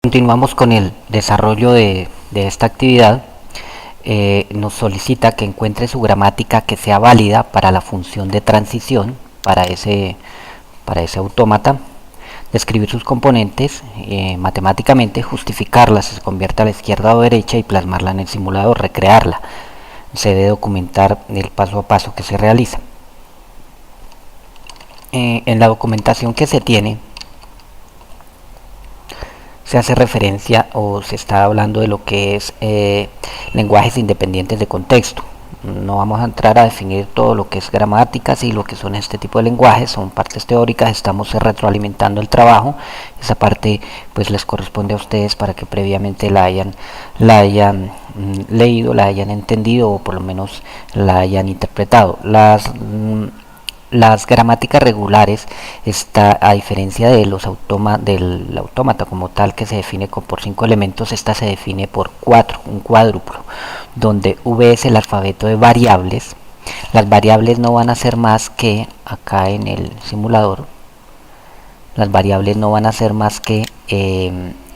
Continuamos con el desarrollo de esta actividad. Nos solicita que encuentre su gramática que sea válida para la función de transición, para ese autómata, describir sus componentes matemáticamente, justificarla si se convierte a la izquierda o derecha y plasmarla en el simulador, recrearla. Se debe documentar el paso a paso que se realiza. En la documentación que se tiene, se hace referencia o se está hablando de lo que es lenguajes independientes de contexto. No vamos a entrar a definir todo lo que es gramáticas y lo que son este tipo de lenguajes, son partes teóricas, estamos retroalimentando el trabajo. Esa parte pues les corresponde a ustedes para que previamente la hayan leído, la hayan entendido o por lo menos la hayan interpretado. Las gramáticas regulares, a diferencia de del autómata como tal, que se define por 5 elementos, esta se define por 4, un cuádruplo, donde V es el alfabeto de variables. Las variables no van a ser más que, acá en el simulador, las variables no van a ser más que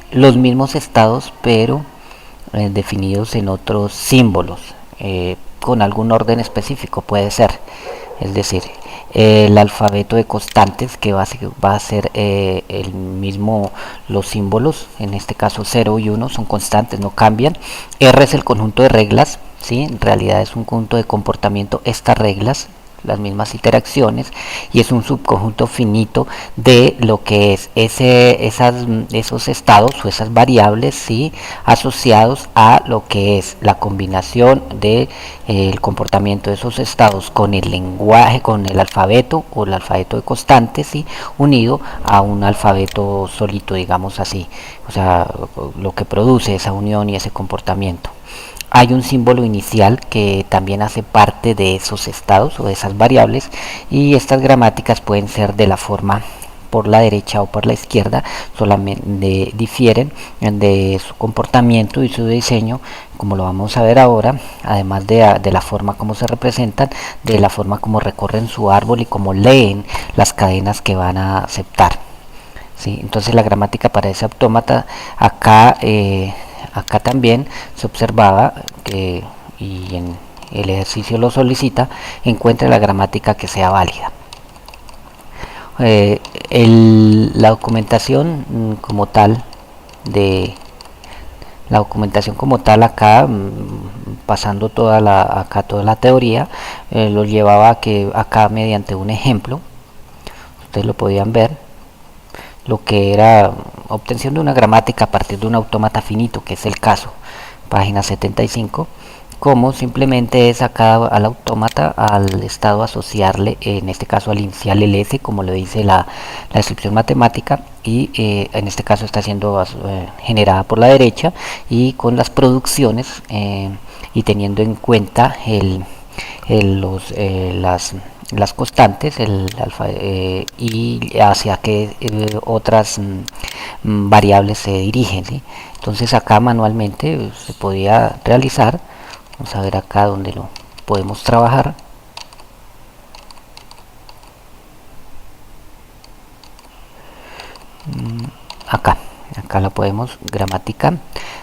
los mismos estados, pero definidos en otros símbolos, con algún orden específico puede ser. Es decir, el alfabeto de constantes que va a ser el mismo, los símbolos, en este caso 0 y 1 son constantes, no cambian. R es el conjunto de reglas, ¿sí? En realidad es un conjunto de comportamiento, estas reglas, las mismas interacciones, y es un subconjunto finito de lo que es esos estados o esas variables, ¿sí? Asociados a lo que es la combinación de el comportamiento de esos estados con el lenguaje, con el alfabeto o el alfabeto de constantes, ¿sí? Unido a un alfabeto solito, digamos así, o sea, lo que produce esa unión y ese comportamiento. Hay un símbolo inicial que también hace parte de esos estados o de esas variables, y estas gramáticas pueden ser de la forma por la derecha o por la izquierda, solamente difieren de su comportamiento y su diseño, como lo vamos a ver ahora, además de la forma como se representan, de la forma como recorren su árbol y como leen las cadenas que van a aceptar. ¿Sí? Entonces la gramática para ese autómata acá también se observaba que, y en el ejercicio lo solicita, encuentre la gramática que sea válida. La documentación como tal de la documentación como tal acá, pasando toda la teoría, lo llevaba a que acá mediante un ejemplo, ustedes lo podían ver, lo que era obtención de una gramática a partir de un autómata finito, que es el caso, página 75, como simplemente es acá al autómata, al estado, asociarle, en este caso al inicial el S, como lo dice la descripción matemática, y en este caso está siendo generada por la derecha, y con las producciones, y teniendo en cuenta las constantes, y hacia qué otras variables se dirigen, ¿sí? Entonces acá manualmente se podía realizar. Vamos a ver acá donde lo podemos trabajar. Acá la podemos, gramática,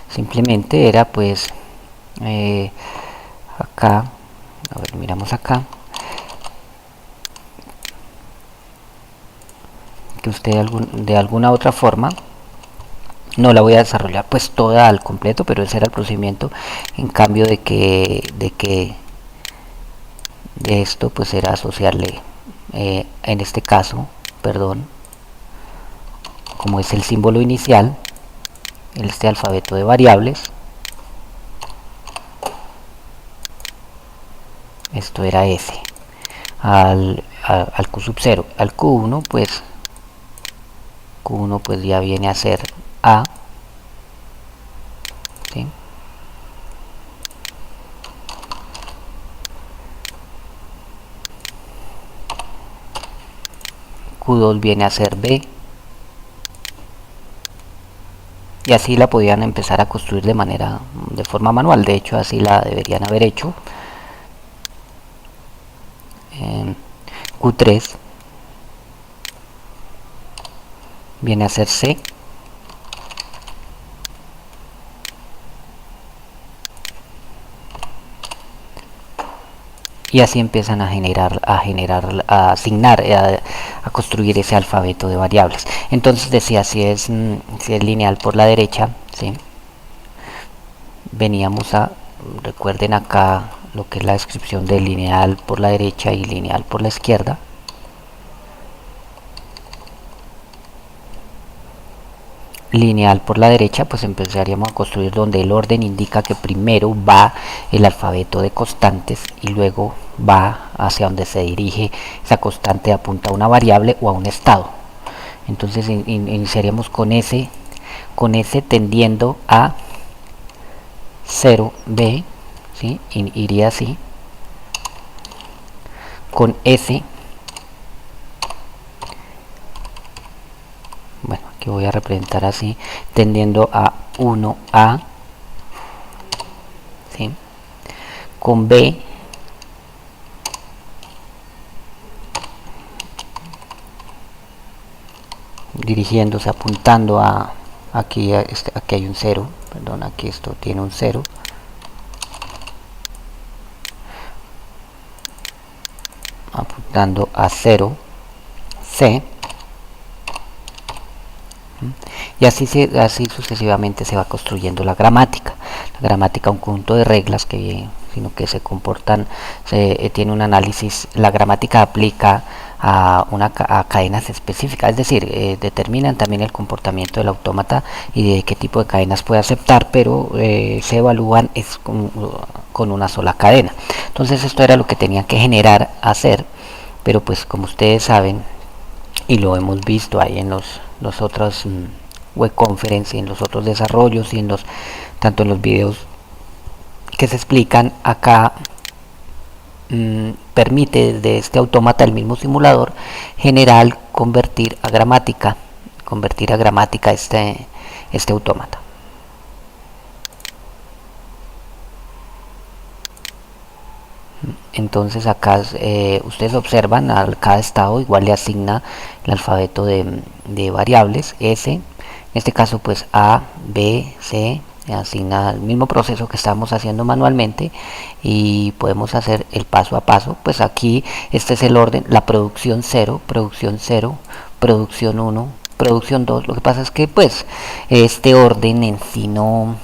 simplemente era pues acá, a ver, miramos acá, que usted de alguna otra forma, no la voy a desarrollar pues toda al completo, pero ese era el procedimiento, en cambio de esto pues era asociarle, en este caso, perdón, como es el símbolo inicial, este alfabeto de variables, esto era S, al Q sub 0, al Q1 pues ya viene a ser A, ¿sí? Q2 viene a ser B, y así la podían empezar a construir de forma manual. De hecho así la deberían haber hecho. Q3 viene a ser C, y así empiezan a asignar, a construir ese alfabeto de variables. Entonces decía, si es lineal por la derecha, ¿sí? Veníamos a, recuerden acá lo que es la descripción de lineal por la derecha y lineal por la izquierda. Lineal por la derecha, pues empezaríamos a construir donde el orden indica que primero va el alfabeto de constantes y luego va hacia donde se dirige esa constante, apunta a una variable o a un estado. Entonces iniciaríamos con ese tendiendo a 0b, ¿sí? Iría así, con S, bueno, aquí voy a representar así, tendiendo a 1A, ¿sí? Con B, dirigiéndose, apuntando a, aquí hay un 0, perdón, aquí esto tiene un 0, apuntando a 0, C, y así sucesivamente se va construyendo la gramática. La gramática, un conjunto de reglas sino que se comportan, tiene un análisis. La gramática aplica a cadenas específicas, es decir, determinan también el comportamiento del autómata y de qué tipo de cadenas puede aceptar, pero se evalúan con una sola cadena. Entonces esto era lo que tenían que generar, hacer, pero pues como ustedes saben, y lo hemos visto ahí en los otros web conference, en los otros desarrollos y tanto en los videos que se explican acá, permite desde este autómata, el mismo simulador, general, convertir a gramática este autómata. Entonces acá ustedes observan, a cada estado igual le asigna el alfabeto de variables, S, en este caso pues A, B, C, asigna el mismo proceso que estamos haciendo manualmente, y podemos hacer el paso a paso. Pues aquí este es el orden, la producción 0, producción 0, producción 1, producción 2. Lo que pasa es que pues este orden en sí no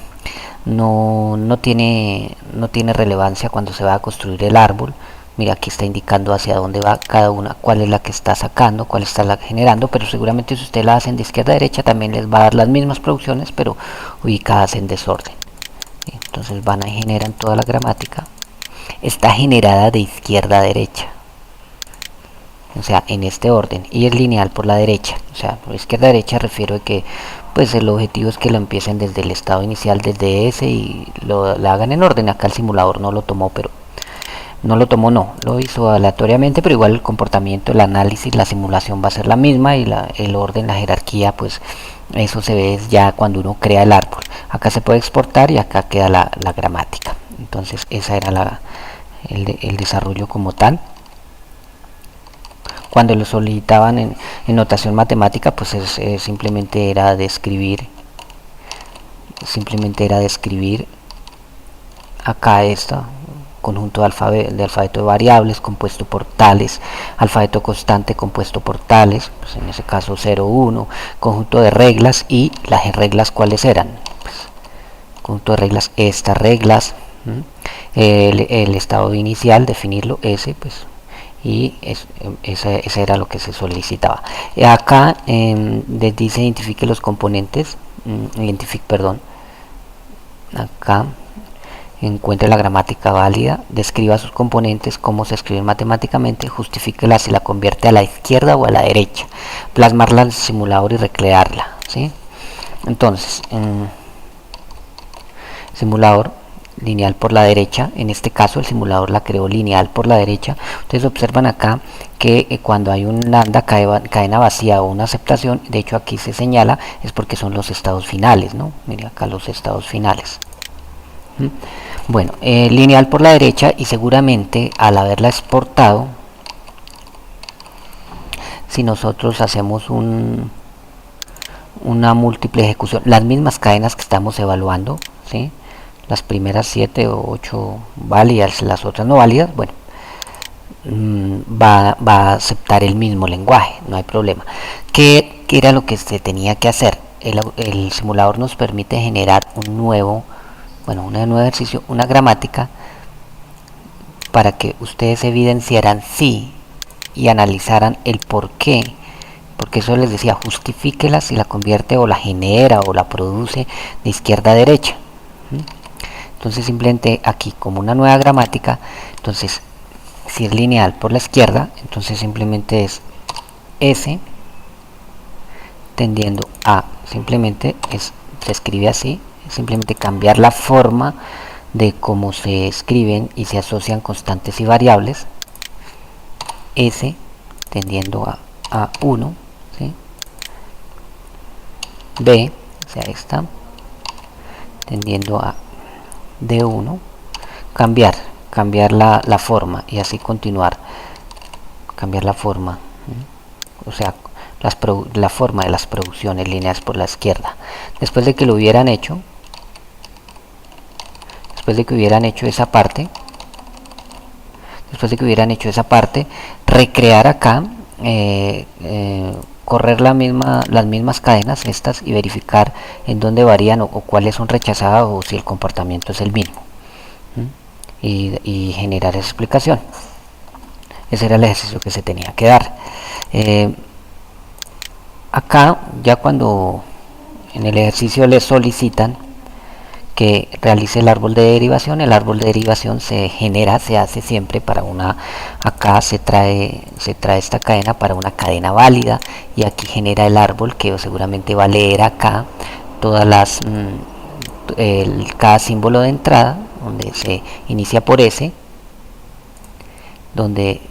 tiene relevancia cuando se va a construir el árbol. Mira, aquí está indicando hacia dónde va cada una, cuál es la que está sacando, cuál está la generando, pero seguramente si ustedes la hacen de izquierda a derecha también les va a dar las mismas producciones, pero ubicadas en desorden. Entonces van a generar toda la gramática. Está generada de izquierda a derecha, o sea, en este orden, y es lineal por la derecha. O sea, por izquierda a derecha refiero a que pues el objetivo es que lo empiecen desde el estado inicial, desde ese, y lo hagan en orden. Acá el simulador no lo tomó, lo hizo aleatoriamente, pero igual el comportamiento, el análisis, la simulación va a ser la misma, y el orden, la jerarquía, pues eso se ve ya cuando uno crea el árbol. Acá se puede exportar y acá queda la gramática. Entonces esa era el desarrollo como tal. Cuando lo solicitaban en notación matemática, pues simplemente era describir acá esto, conjunto de alfabeto de variables compuesto por tales, alfabeto constante compuesto por tales, pues en ese caso 0, 1, conjunto de reglas. Y las reglas, ¿cuáles eran? Pues, conjunto de reglas, estas reglas, el estado inicial, definirlo, ese, pues, y ese era lo que se solicitaba. Acá les dice identifique los componentes, acá encuentre la gramática válida, describa sus componentes, cómo se escriben matemáticamente, justifíquela si la convierte a la izquierda o a la derecha, plasmarla al simulador y recrearla, ¿sí? Entonces, simulador lineal por la derecha, en este caso el simulador la creó lineal por la derecha. Ustedes observan acá que cuando hay un lambda, cadena vacía o una aceptación, de hecho aquí se señala, es porque son los estados finales, ¿no? Mira acá los estados finales. Bueno, lineal por la derecha, y seguramente al haberla exportado, si nosotros hacemos una múltiple ejecución, las mismas cadenas que estamos evaluando, ¿sí? Las primeras 7 o 8 válidas, las otras no válidas, bueno, va a aceptar el mismo lenguaje, no hay problema. ¿Qué era lo que se tenía que hacer? El simulador nos permite generar un nuevo ejercicio, una gramática, para que ustedes evidenciaran sí y analizaran el por qué. Porque eso les decía, justifíquela si la convierte o la genera o la produce de izquierda a derecha. Entonces simplemente aquí como una nueva gramática, entonces si es lineal por la izquierda, entonces simplemente es S tendiendo a, simplemente se escribe así, simplemente cambiar la forma de cómo se escriben y se asocian constantes y variables. S tendiendo a 1, ¿sí? B, o sea, esta tendiendo a D1, cambiar la forma y así continuar, cambiar la forma, o sea, la forma de las producciones lineales por la izquierda. Después de que lo hubieran hecho, esa parte, recrear acá, correr las mismas cadenas estas y verificar en dónde varían o cuáles son rechazadas o si el comportamiento es el mismo, y generar esa explicación. Ese era el ejercicio que se tenía que dar. Acá ya cuando en el ejercicio le solicitan que realice el árbol de derivación se genera, se hace siempre para acá se trae esta cadena para una cadena válida, y aquí genera el árbol que seguramente va a leer acá todas cada símbolo de entrada, donde se inicia por S, donde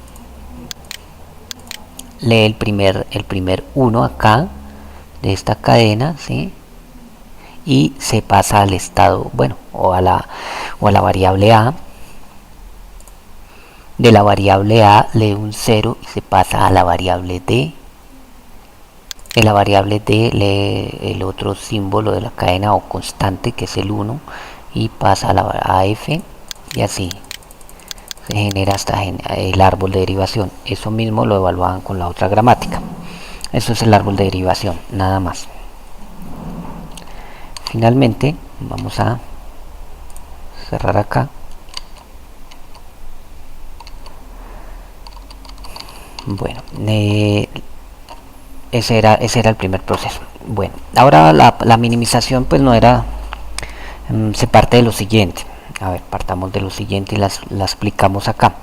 lee el primer 1 acá de esta cadena, ¿sí? Y se pasa al estado, o a la variable A. De la variable A lee un 0 y se pasa a la variable D. De la variable D lee el otro símbolo de la cadena o constante, que es el 1, y pasa a F, y así se genera hasta el árbol de derivación. Eso mismo lo evaluaban con la otra gramática. Eso es el árbol de derivación, nada más. Finalmente vamos a cerrar acá. Bueno, ese era el primer proceso. Bueno, ahora la minimización pues no era, se parte de lo siguiente. A ver, partamos de lo siguiente y la explicamos acá.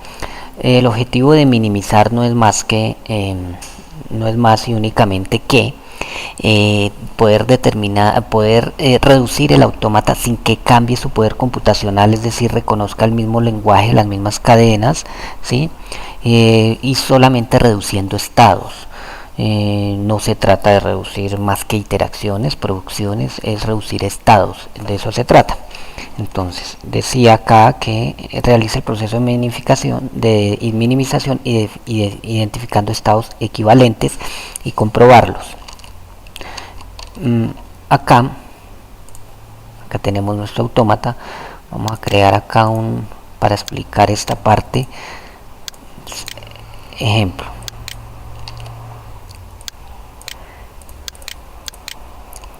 El objetivo de minimizar no es más y únicamente que poder reducir el autómata sin que cambie su poder computacional, es decir, reconozca el mismo lenguaje, las mismas cadenas, ¿sí? Y solamente reduciendo estados. No se trata de reducir más que interacciones, producciones, es reducir estados, de eso se trata. Entonces decía acá que realiza el proceso de minimización y identificando estados equivalentes y comprobarlos. Acá tenemos nuestro autómata. Vamos a crear acá para explicar esta parte, ejemplo.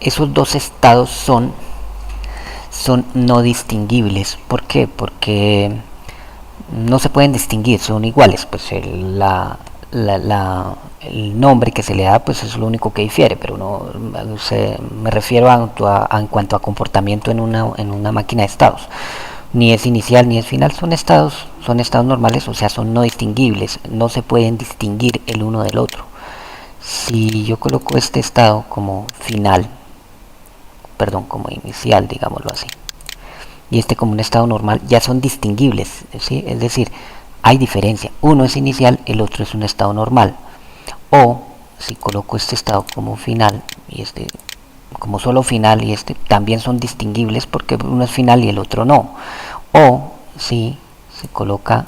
Esos dos estados son no distinguibles. ¿Por qué? Porque no se pueden distinguir, son iguales. Pues el nombre que se le da pues es lo único que difiere, pero me refiero en cuanto a comportamiento en una máquina de estados. Ni es inicial ni es final, son estados normales, o sea, son no distinguibles, no se pueden distinguir el uno del otro. Si yo coloco este estado como final, como inicial, digámoslo así, y este como un estado normal, ya son distinguibles, ¿sí? Es decir, hay diferencia, uno es inicial, el otro es un estado normal. O si coloco este estado como final y este como solo final, y este también son distinguibles porque uno es final y el otro no. O si se coloca,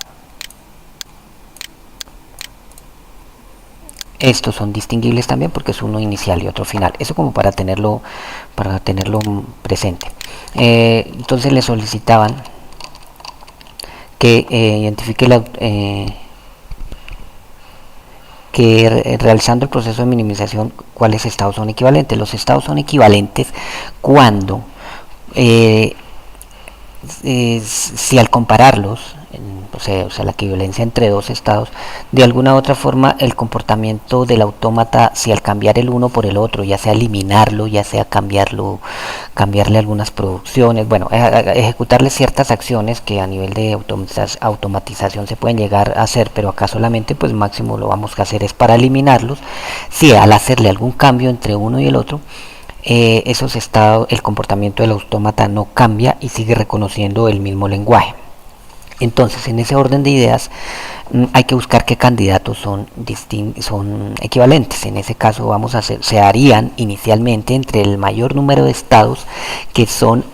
estos son distinguibles también porque es uno inicial y otro final. Eso como para tenerlo presente. Entonces le solicitaban que identifique que realizando el proceso de minimización, ¿cuáles estados son equivalentes? Los estados son equivalentes cuando si al compararlos, o sea, la equivalencia entre dos estados, de alguna u otra forma el comportamiento del autómata, si al cambiar el uno por el otro, ya sea eliminarlo, ya sea cambiarle algunas producciones, bueno, ejecutarle ciertas acciones que a nivel de automatización se pueden llegar a hacer, pero acá solamente pues máximo lo vamos a hacer es para eliminarlos. Si al hacerle algún cambio entre uno y el otro, esos estados, el comportamiento del autómata no cambia y sigue reconociendo el mismo lenguaje. Entonces, en ese orden de ideas, hay que buscar qué candidatos son equivalentes. En ese caso, se harían inicialmente entre el mayor número de estados que son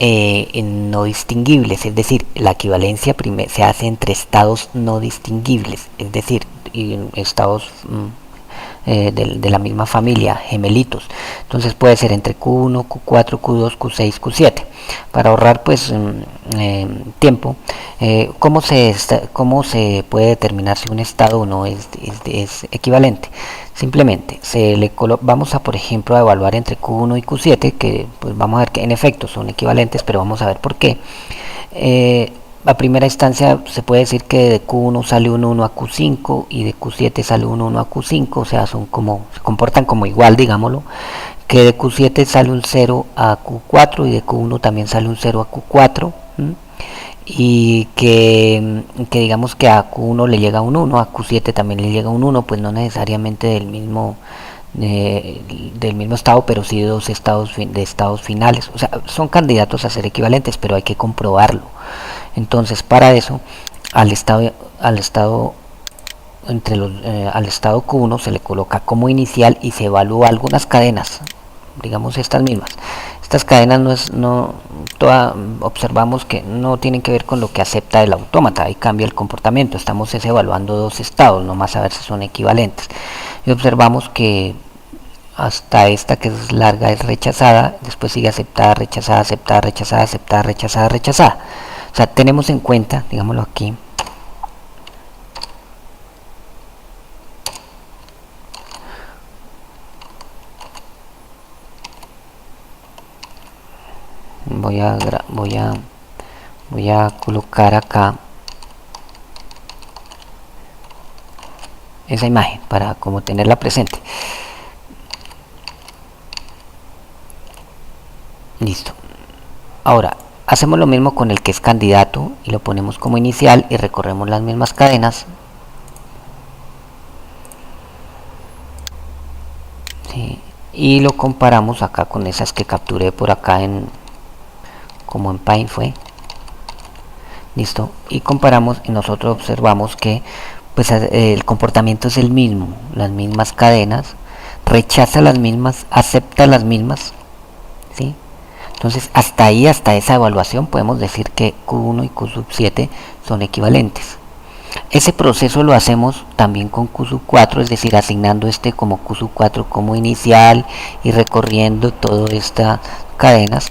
no distinguibles, es decir, la equivalencia se hace entre estados no distinguibles, es decir, estados de la misma familia, gemelitos. Entonces puede ser entre Q1, Q4, Q2, Q6, Q7. Para ahorrar pues tiempo, ¿cómo se puede determinar si un estado o no es equivalente? Simplemente vamos a, por ejemplo, a evaluar entre Q1 y Q7, que pues vamos a ver que en efecto son equivalentes, pero vamos a ver por qué. A primera instancia se puede decir que de Q1 sale un 1 a Q5 y de Q7 sale un 1 a Q5, o sea, se comportan como igual, digámoslo, que de Q7 sale un 0 a Q4 y de Q1 también sale un 0 a Q4, y que digamos que a Q1 le llega un 1, a Q7 también le llega un 1, pues no necesariamente del mismo estado, pero sí de estados finales, o sea, son candidatos a ser equivalentes, pero hay que comprobarlo. Entonces, para eso, al estado Q1 se le coloca como inicial y se evalúa algunas cadenas, digamos estas mismas. Estas cadenas observamos que no tienen que ver con lo que acepta el autómata, ahí cambia el comportamiento, estamos evaluando dos estados, nomás a ver si son equivalentes. Y observamos que hasta esta que es larga es rechazada, después sigue aceptada, rechazada, aceptada, rechazada, aceptada, rechazada, rechazada. O sea, tenemos en cuenta, digámoslo aquí, voy a colocar acá esa imagen para como tenerla presente. Listo. Ahora hacemos lo mismo con el que es candidato y lo ponemos como inicial y recorremos las mismas cadenas. ¿Sí? Y lo comparamos acá con esas que capturé por acá como en Paint fue. Listo. Y comparamos y nosotros observamos que pues el comportamiento es el mismo, las mismas cadenas, rechaza las mismas, acepta las mismas, ¿sí? Entonces hasta esa evaluación podemos decir que Q1 y Q7 son equivalentes. Ese proceso lo hacemos también con Q4, es decir, asignando como Q4 como inicial y recorriendo todas estas cadenas.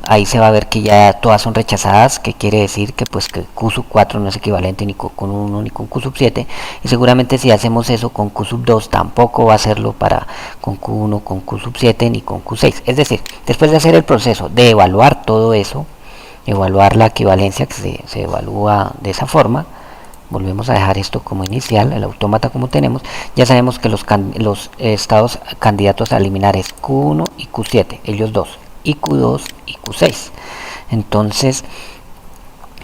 Ahí se va a ver que ya todas son rechazadas, que quiere decir que pues que Q4 no es equivalente ni con 1 ni con Q7, y seguramente si hacemos eso con Q2 tampoco va a hacerlo con Q1, con Q7 ni con Q6. Es decir, después de hacer el proceso de evaluar todo eso, evaluar la equivalencia que se evalúa de esa forma, volvemos a dejar esto como inicial, el autómata como tenemos, ya sabemos que los estados candidatos a eliminar es Q1 y Q7, ellos dos, y Q2 y Q6. Entonces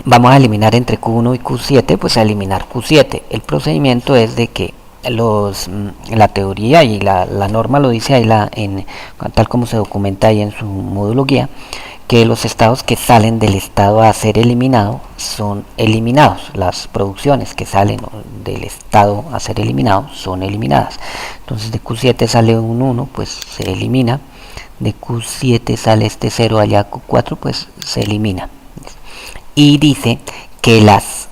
vamos a eliminar entre Q1 y Q7, pues a eliminar Q7. El procedimiento es de que la teoría y la norma lo dice ahí, tal como se documenta ahí en su módulo guía, que los estados que salen del estado a ser eliminado son eliminados, las producciones que salen del estado a ser eliminado son eliminadas. Entonces de Q7 sale un 1, pues se elimina, de Q7 sale este 0 allá, Q4 pues se elimina. Y dice que las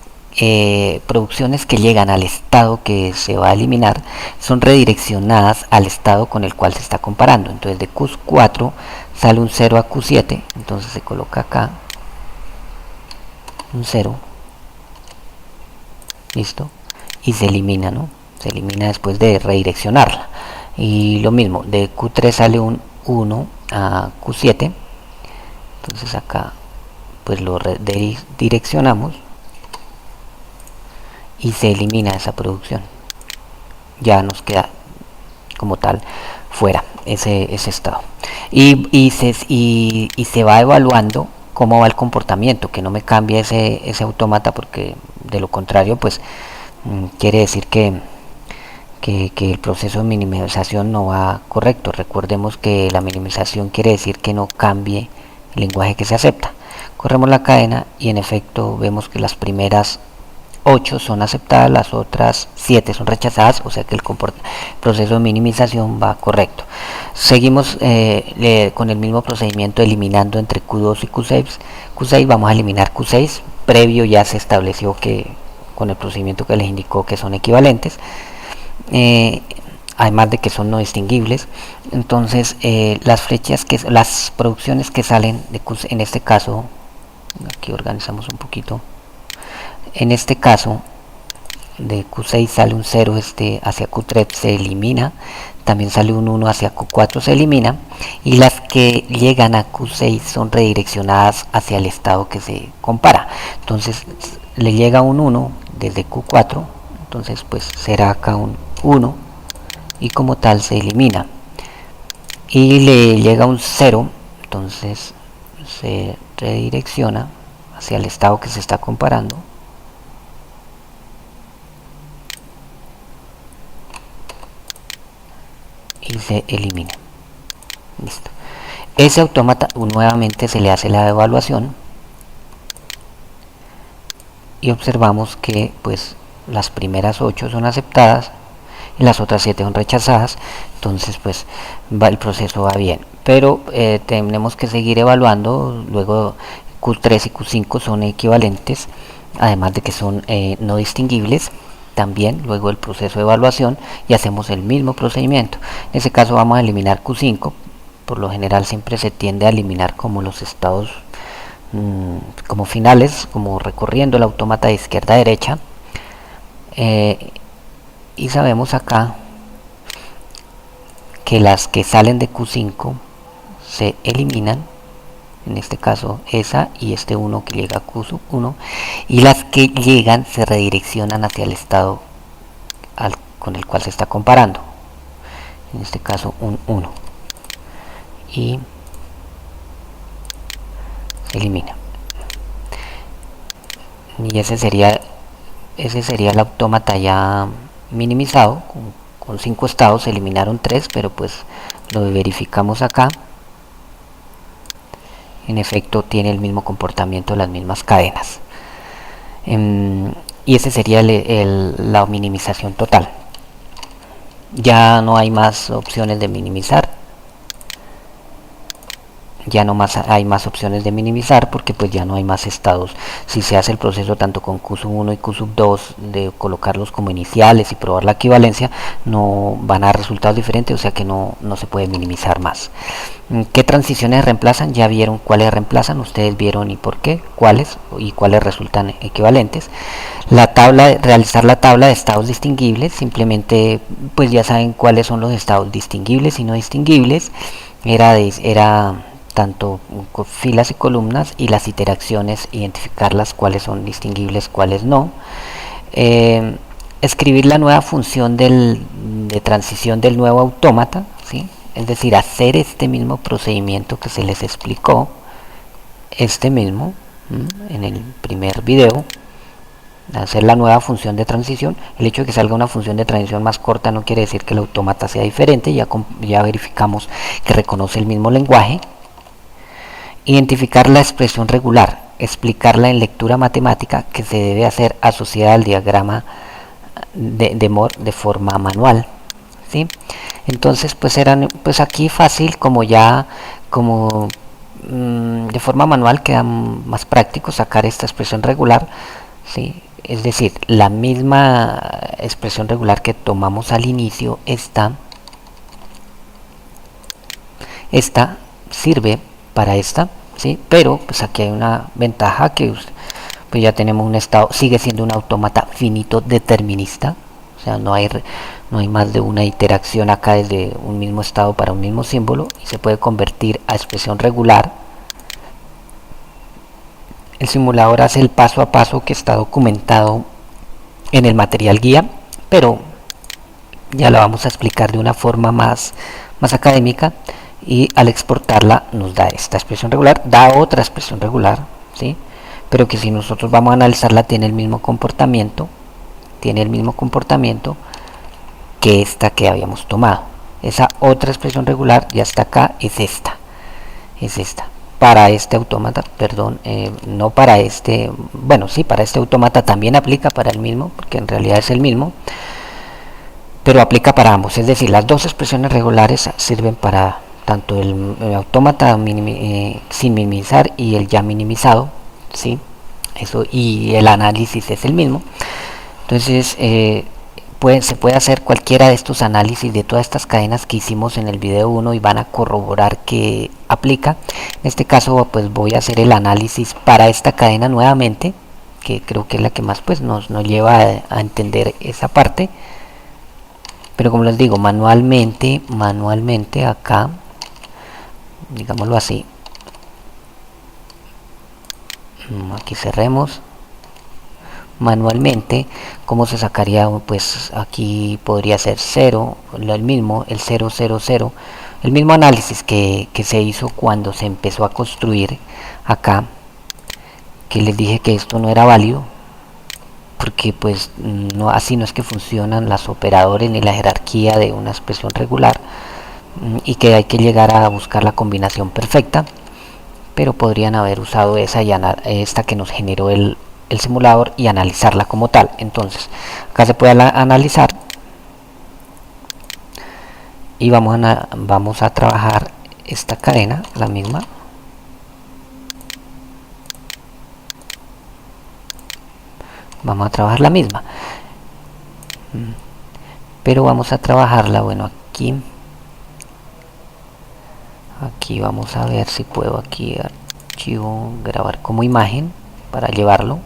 producciones que llegan al estado que se va a eliminar son redireccionadas al estado con el cual se está comparando. Entonces de Q4 sale un 0 a Q7, entonces se coloca acá un 0, listo, y se elimina, ¿no? se elimina después de redireccionarla. Y lo mismo, de Q3 sale un 1 a Q7, entonces acá pues lo redireccionamos y se elimina esa producción. Ya nos queda como tal fuera ese estado. Y se va evaluando cómo va el comportamiento, que no me cambie ese autómata, porque de lo contrario pues quiere decir que el proceso de minimización no va correcto. Recordemos que la minimización quiere decir que no cambie el lenguaje que se acepta. Corremos la cadena y en efecto vemos que las primeras 8 son aceptadas, las otras 7 son rechazadas, o sea que el proceso de minimización va correcto. Seguimos con el mismo procedimiento, eliminando entre Q2 y Q6. Vamos a eliminar Q6, previo ya se estableció que con el procedimiento que les indicó que son equivalentes, además de que son no distinguibles. Entonces las producciones que salen de Q, en este caso, aquí organizamos un poquito. En este caso, de Q6 sale un 0 hacia Q3 se elimina, también sale un 1 hacia Q4 se elimina, y las que llegan a Q6 son redireccionadas hacia el estado que se compara. Entonces le llega un 1 desde Q4, entonces pues será acá un 1 y como tal se elimina. Y le llega un 0, entonces se redirecciona hacia el estado que se está comparando. Y se elimina. Listo. Ese autómata nuevamente se le hace la evaluación y observamos que pues las primeras 8 son aceptadas y las otras 7 son rechazadas. Entonces pues el proceso va bien, pero tenemos que seguir evaluando. Luego Q3 y Q5 son equivalentes, además de que son no distinguibles también luego del proceso de evaluación, y hacemos el mismo procedimiento. En ese caso vamos a eliminar Q5. Por lo general siempre se tiende a eliminar como los estados como finales, como recorriendo el autómata de izquierda a derecha, y sabemos acá que las que salen de Q5 se eliminan, en este caso esa y este 1 que llega a Q1, y las que llegan se redireccionan hacia el estado con el cual se está comparando, en este caso un 1, y se elimina. Y ese sería el autómata ya minimizado. Con 5 estados se eliminaron 3, pero pues lo verificamos acá. En efecto tiene el mismo comportamiento, las mismas cadenas, y ese sería la minimización total. Ya no hay más opciones de minimizar, hay más opciones de minimizar, porque pues ya no hay más estados. Si se hace el proceso tanto con Q1 y Q2 de colocarlos como iniciales y probar la equivalencia, no van a dar resultados diferentes, o sea que no se puede minimizar más. ¿Qué transiciones reemplazan? Ya vieron cuáles reemplazan, ustedes vieron y por qué, cuáles resultan equivalentes. Realizar la tabla de estados distinguibles, simplemente pues ya saben cuáles son los estados distinguibles y no distinguibles. Era tanto filas y columnas, y las interacciones, identificarlas, cuáles son distinguibles, cuáles no. Escribir la nueva función de transición del nuevo autómata, ¿sí? Es decir, hacer este mismo procedimiento que se les explicó, en el primer video, hacer la nueva función de transición. El hecho de que salga una función de transición más corta no quiere decir que el autómata sea diferente, ya verificamos que reconoce el mismo lenguaje. Identificar la expresión regular, explicarla en lectura matemática, que se debe hacer asociada al diagrama de Moore de forma manual, ¿sí? Entonces pues aquí fácil, de forma manual queda más práctico sacar esta expresión regular, ¿sí? Es decir, la misma expresión regular que tomamos al inicio, esta sirve para esta, ¿sí? Pero pues aquí hay una ventaja, que pues ya tenemos un estado, sigue siendo un autómata finito determinista, sea, no hay más de una iteración acá desde un mismo estado para un mismo símbolo, y se puede convertir a expresión regular. El simulador hace el paso a paso que está documentado en el material guía, pero ya la vamos a explicar de una forma más académica, y al exportarla nos da esta expresión regular, da otra expresión regular, ¿sí? Pero que si nosotros vamos a analizarla tiene el mismo comportamiento, que esta que habíamos tomado. Esa otra expresión regular ya está acá, es esta. Para este autómata, perdón, no para este, bueno, sí, para este autómata también aplica para el mismo, porque en realidad es el mismo, pero aplica para ambos. Es decir, las dos expresiones regulares sirven para tanto el autómata sin minimizar y el ya minimizado, ¿sí? Eso, y el análisis es el mismo. Entonces se puede hacer cualquiera de estos análisis de todas estas cadenas que hicimos en el video 1 y van a corroborar que aplica. En este caso pues voy a hacer el análisis para esta cadena nuevamente, que creo que es la que más pues nos lleva a entender esa parte. Pero como les digo, manualmente acá, digámoslo así, aquí cerremos. Manualmente, ¿cómo se sacaría? Pues aquí podría ser 0, el mismo, el 0, 0, 0, el mismo análisis que se hizo cuando se empezó a construir acá, que les dije que esto no era válido, porque pues no, así no es que funcionan los operadores ni la jerarquía de una expresión regular, y que hay que llegar a buscar la combinación perfecta, pero podrían haber usado esa y esta que nos generó el simulador y analizarla como tal. Entonces acá se puede analizar, y vamos a trabajar esta cadena, la misma. Vamos a trabajar la misma, pero vamos a trabajarla, bueno, aquí vamos a ver si puedo aquí archivo, grabar como imagen para llevarlo.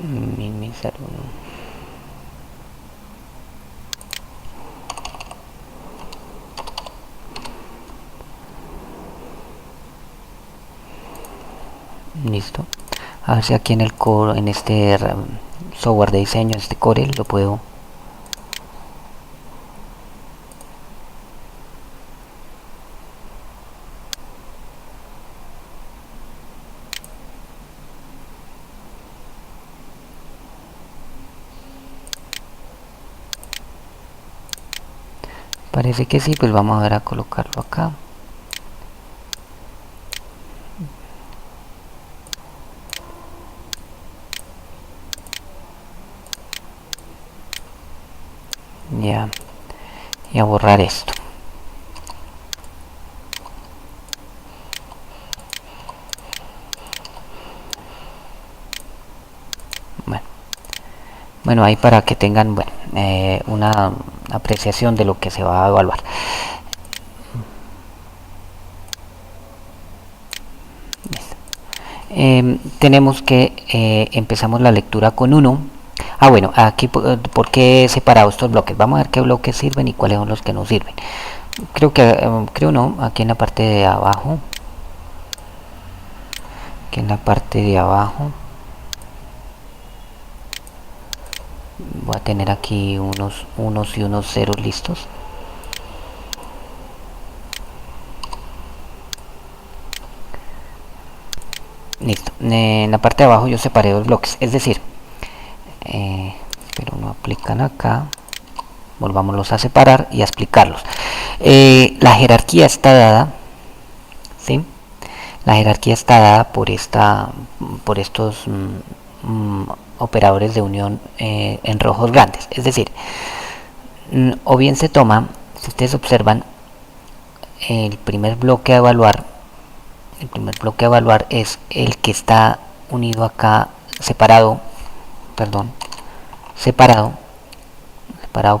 Minimizar uno. Listo. A ver si aquí en el core, en este software de diseño, este Corel, lo puedo. Parece que sí, pues vamos a ver a colocarlo acá. Ya, y a borrar esto. Bueno, ahí para que tengan una apreciación de lo que se va a evaluar. Tenemos que empezamos la lectura con 1. Bueno, aquí por qué he separado estos bloques. Vamos a ver qué bloques sirven y cuáles son los que no sirven. Creo no, aquí en la parte de abajo. Voy a tener aquí unos unos y unos ceros listos. Listo. En la parte de abajo yo separé dos bloques, es decir, pero no aplican acá. Volvámoslos a separar y a explicarlos. La jerarquía está dada, ¿sí? La jerarquía está dada por estos operadores de unión en rojos grandes. Es decir, o bien se toma, si ustedes observan, el primer bloque a evaluar es el que está unido acá, separado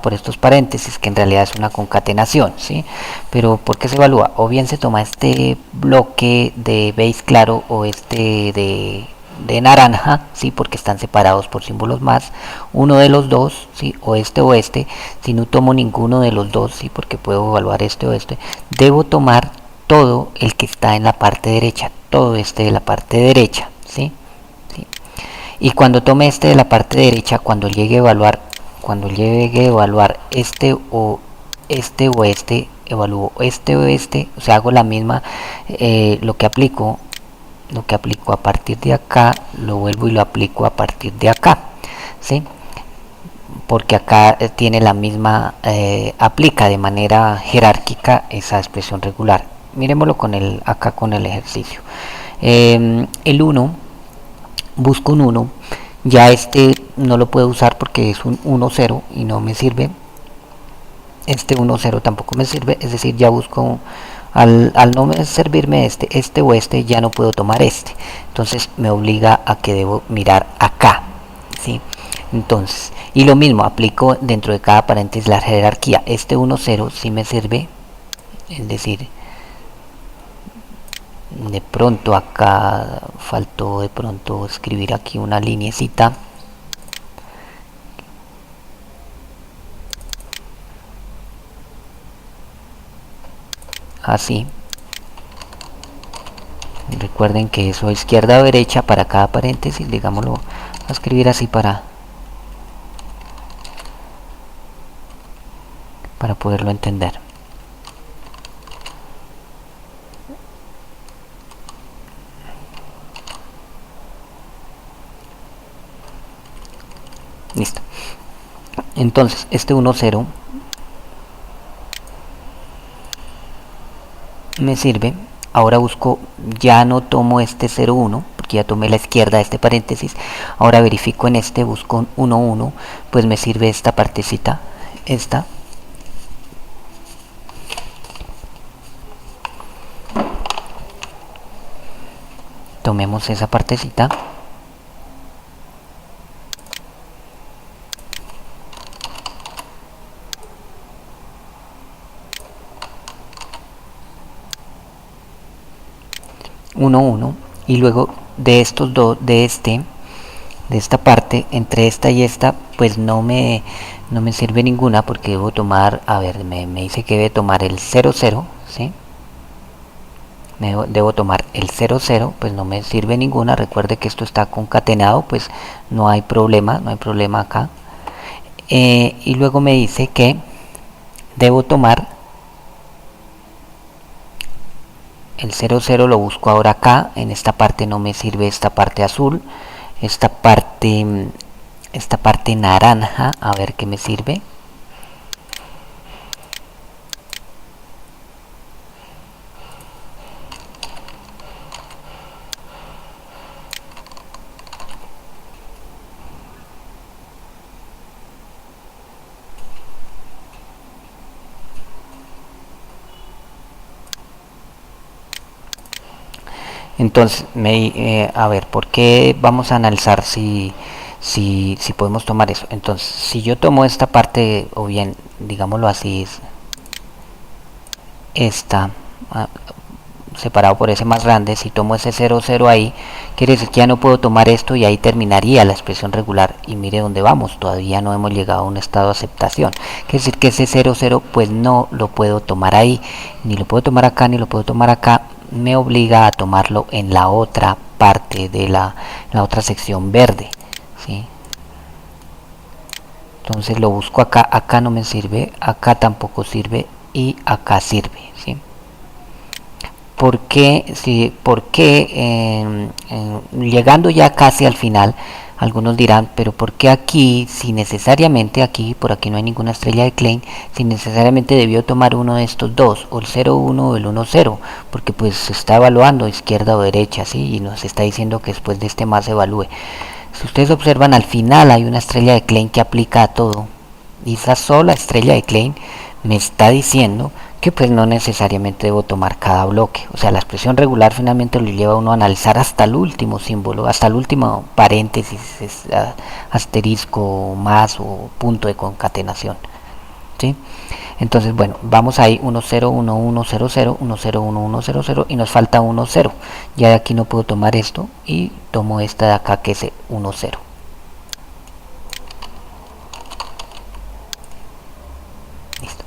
por estos paréntesis, que en realidad es una concatenación, ¿sí? Pero ¿por qué se evalúa? O bien se toma este bloque de base claro o este de naranja, ¿sí? Porque están separados por símbolos más, uno de los dos, ¿sí? Oeste, oeste. Si no tomo ninguno de los dos, ¿sí? Porque puedo evaluar este o este, debo tomar todo el que está en la parte derecha, todo este de la parte derecha, ¿sí? ¿Sí? Y cuando tome este de la parte derecha, cuando llegue a evaluar este o este, evalúo este o este, o sea, hago la misma, lo que aplico a partir de acá, lo vuelvo y lo aplico a partir de acá, ¿sí? Porque acá tiene la misma, aplica de manera jerárquica esa expresión regular. Miremoslo acá con el ejercicio. El 1, busco un 1, ya este no lo puedo usar porque es un 1, 0 y no me sirve. Este 1, 0 tampoco me sirve, es decir, ya busco, al no servirme este o este, ya no puedo tomar este. Entonces me obliga a que debo mirar acá, ¿sí? Entonces, y lo mismo, aplico dentro de cada paréntesis la jerarquía. Este 1, 0 sí me sirve, es decir, de pronto acá faltó de pronto escribir aquí una linecita. Así. Recuerden que eso izquierda o derecha para cada paréntesis, digámoslo, a escribir así para poderlo entender. Listo. Entonces, este 1, 0 me sirve. Ahora busco, ya no tomo este 0, 1, porque ya tomé la izquierda de este paréntesis. Ahora verifico en este, busco 1, 1, pues me sirve esta partecita, esta. Tomemos esa partecita. Uno, 1, y luego de estos dos, de esta parte, entre esta y esta, pues no me sirve ninguna porque debo tomar, a ver, me dice que debe tomar el 0, 0, ¿sí? Debo tomar el 0, 0, pues no me sirve ninguna. Recuerde que esto está concatenado, pues no hay problema acá. Y luego me dice que debo tomar el 0, 0, lo busco ahora acá. En esta parte no me sirve esta parte azul, esta parte naranja, a ver qué me sirve. Entonces, a ver, ¿por qué vamos a analizar si podemos tomar eso? Entonces, si yo tomo esta parte, o bien, digámoslo así, es esta, separado por ese más grande, si tomo ese 0, 0 ahí, quiere decir que ya no puedo tomar esto y ahí terminaría la expresión regular. Y mire dónde vamos, todavía no hemos llegado a un estado de aceptación. Quiere decir que ese 0, 0 pues no lo puedo tomar ahí, ni lo puedo tomar acá, ni lo puedo tomar acá. Me obliga a tomarlo en la otra parte de la otra sección verde, ¿sí? Entonces lo busco acá, acá no me sirve, acá tampoco sirve y acá sirve, ¿sí? Porque llegando ya casi al final, algunos dirán, pero ¿por qué aquí, si necesariamente aquí, por aquí no hay ninguna estrella de Klein, si necesariamente debió tomar uno de estos dos, o el 0, 1 o el 1, 0? Porque pues se está evaluando izquierda o derecha, ¿sí? Y nos está diciendo que después de este más se evalúe. Si ustedes observan, al final hay una estrella de Klein que aplica a todo. Y esa sola estrella de Klein me está diciendo que pues no necesariamente debo tomar cada bloque. O sea, la expresión regular finalmente lo lleva a uno a analizar hasta el último símbolo, hasta el último paréntesis, asterisco, más o punto de concatenación, ¿sí? Entonces, bueno, vamos ahí 1 0 1 1 0 0 1 0 1 1 0 0 y nos falta 1 0. Ya de aquí no puedo tomar esto y tomo esta de acá que es 1 0.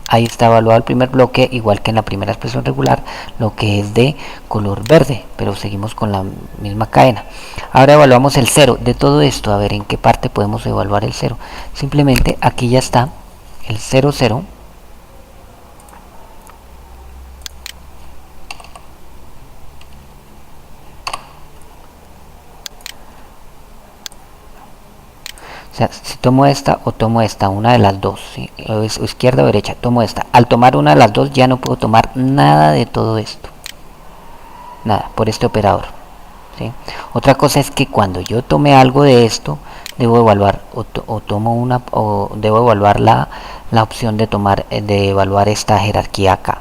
Ahí está evaluado el primer bloque, igual que en la primera expresión regular, lo que es de color verde, pero seguimos con la misma cadena. Ahora evaluamos el 0 de todo esto. A ver en qué parte podemos evaluar el 0. Simplemente aquí ya está el 0 0. O sea, si tomo esta o tomo esta, una de las dos, ¿sí? O izquierda o derecha, tomo esta. Al tomar una de las dos ya no puedo tomar nada de todo esto. Nada, por este operador. ¿Sí? Otra cosa es que cuando yo tome algo de esto, debo evaluar debo evaluar la opción de tomar de evaluar esta jerarquía acá.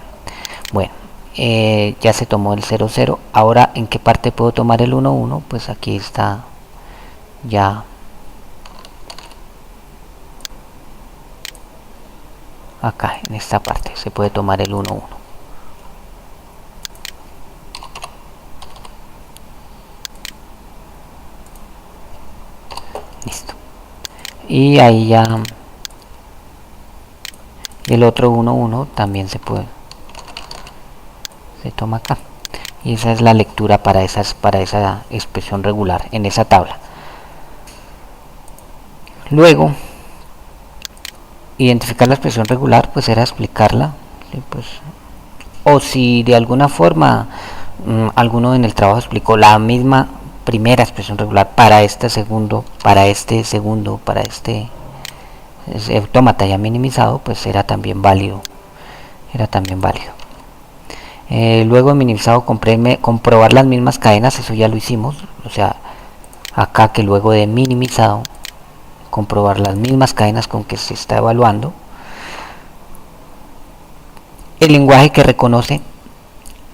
Bueno, ya se tomó el 0 0. Ahora, ¿en qué parte puedo tomar el 1 1? Pues aquí está ya. Acá en esta parte se puede tomar el 1 1. Listo. Y ahí ya el otro 1 1 también se toma acá. Y esa es la lectura para esa expresión regular en esa tabla. Luego, identificar la expresión regular pues era explicarla, ¿sí? Pues, o si de alguna forma alguno en el trabajo explicó la misma primera expresión regular para este segundo, para este autómata ya minimizado, pues era también válido. Luego de minimizado, comprobar las mismas cadenas, eso ya lo hicimos. O sea, acá que luego de minimizado, comprobar las mismas cadenas con que se está evaluando. El lenguaje que reconoce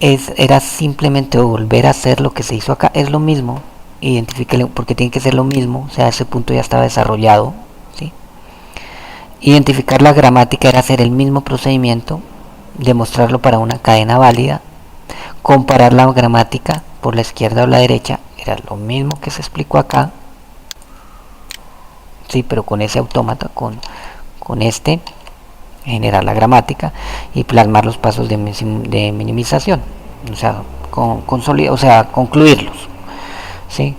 era simplemente volver a hacer lo que se hizo acá. Es lo mismo, identifique porque tiene que ser lo mismo. O sea, ese punto ya estaba desarrollado, ¿sí? Identificar la gramática era hacer el mismo procedimiento, demostrarlo para una cadena válida. Comparar la gramática por la izquierda o la derecha era lo mismo que se explicó acá, sí, pero con ese autómata, con este, generar la gramática y plasmar los pasos de minimización, o sea, concluirlos, ¿sí?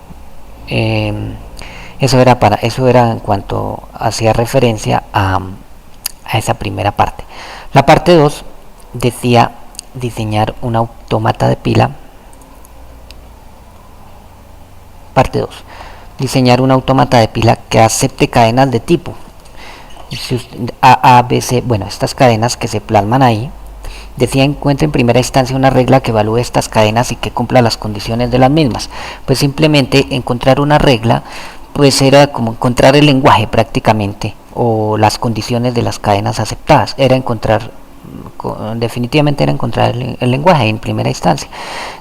Eso era en cuanto hacía referencia a esa primera parte. La parte 2 decía diseñar un autómata de pila. Parte 2. Diseñar un autómata de pila que acepte cadenas de tipo A, B, C. Bueno, estas cadenas que se plasman ahí. Decía, encuentre en primera instancia una regla que evalúe estas cadenas y que cumpla las condiciones de las mismas. Pues simplemente encontrar una regla, pues era como encontrar el lenguaje prácticamente, o las condiciones de las cadenas aceptadas. Definitivamente era encontrar el lenguaje en primera instancia.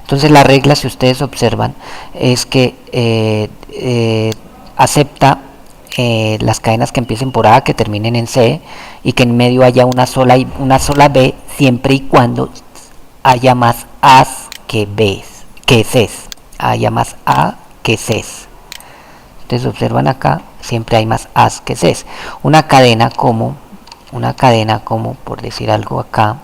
Entonces la regla, si ustedes observan, es que acepta las cadenas que empiecen por A, que terminen en C, y que en medio haya una sola B, siempre y cuando haya más A's que B's, que C's, haya más A que C's. Ustedes observan acá, siempre hay más A's que C's. Una cadena como, por decir algo acá,